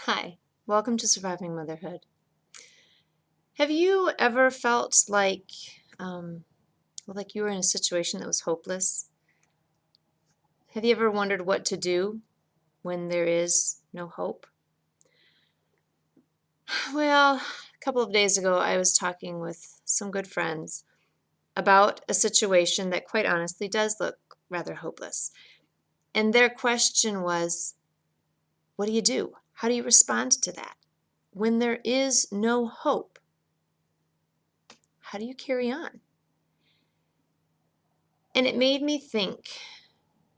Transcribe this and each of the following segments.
Hi, welcome to Surviving Motherhood. Have you ever felt like you were in a situation that was hopeless? Have you ever wondered what to do when there is no hope? Well, a couple of days ago, I was talking with some good friends about a situation that quite honestly does look rather hopeless. And their question was, what do you do? How do you respond to that? When there is no hope, how do you carry on? And it made me think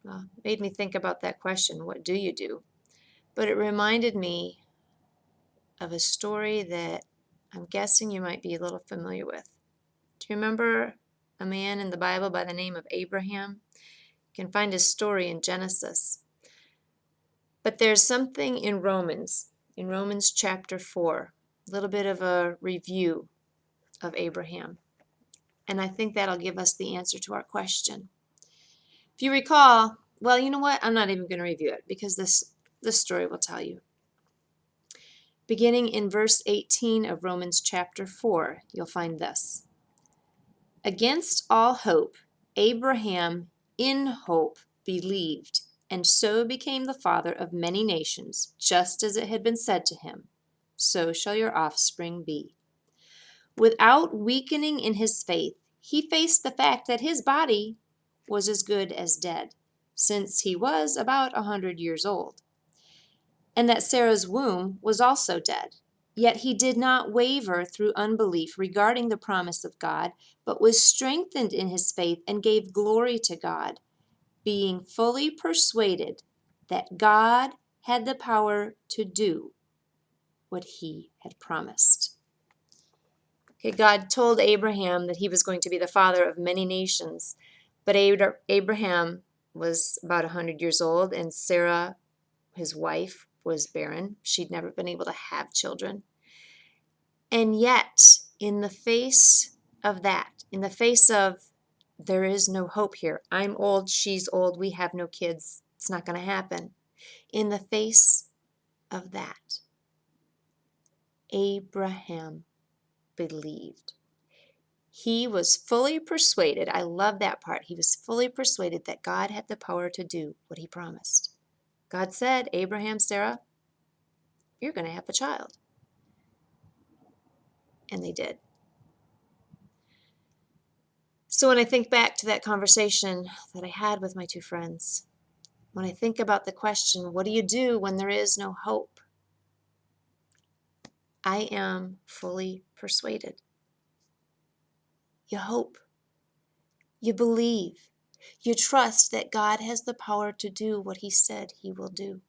about that question, what do you do? But it reminded me of a story that I'm guessing you might be a little familiar with. Do you remember a man in the Bible by the name of Abraham? You can find his story in Genesis. But there's something in Romans chapter 4, a little bit of a review of Abraham. And I think that'll give us the answer to our question. If you recall, well, you know what? I'm not even going to review it because this story will tell you. Beginning in verse 18 of Romans chapter 4, you'll find this. Against all hope, Abraham in hope believed, and so became the father of many nations, just as it had been said to him, so shall your offspring be. Without weakening in his faith, he faced the fact that his body was as good as dead, since he was about 100 years old, and that Sarah's womb was also dead. Yet he did not waver through unbelief regarding the promise of God, but was strengthened in his faith and gave glory to God, being fully persuaded that God had the power to do what he had promised. Okay, God told Abraham that he was going to be the father of many nations, but Abraham was about 100 years old, and Sarah, his wife, was barren. She'd never been able to have children. And yet, in the face of that, in the face of there is no hope here, I'm old, she's old, we have no kids, it's not going to happen. In the face of that, Abraham believed. He was fully persuaded, I love that part, he was fully persuaded that God had the power to do what he promised. God said, Abraham, Sarah, you're going to have a child. And they did. So when I think back to that conversation that I had with my two friends, when I think about the question, what do you do when there is no hope? I am fully persuaded. You hope. You believe. You trust that God has the power to do what he said he will do.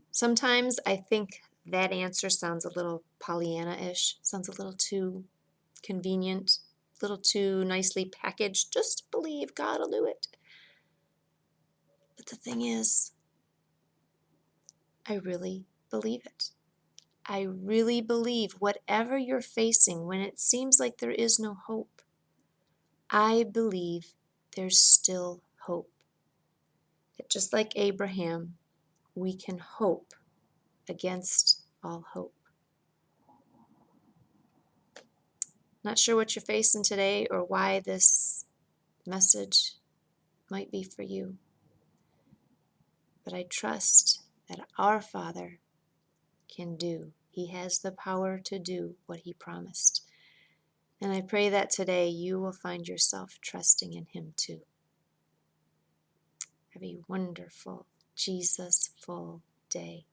Sometimes I think that answer sounds a little Pollyanna-ish, sounds a little too convenient, a little too nicely packaged. Just believe God will do it. But the thing is, I really believe it. I really believe whatever you're facing when it seems like there is no hope, I believe there's still hope. That just like Abraham, we can hope against all hope. Not sure what you're facing today or why this message might be for you, but I trust that our Father can do. He has the power to do what he promised. And I pray that today you will find yourself trusting in him too. Have a wonderful, Jesus-full day.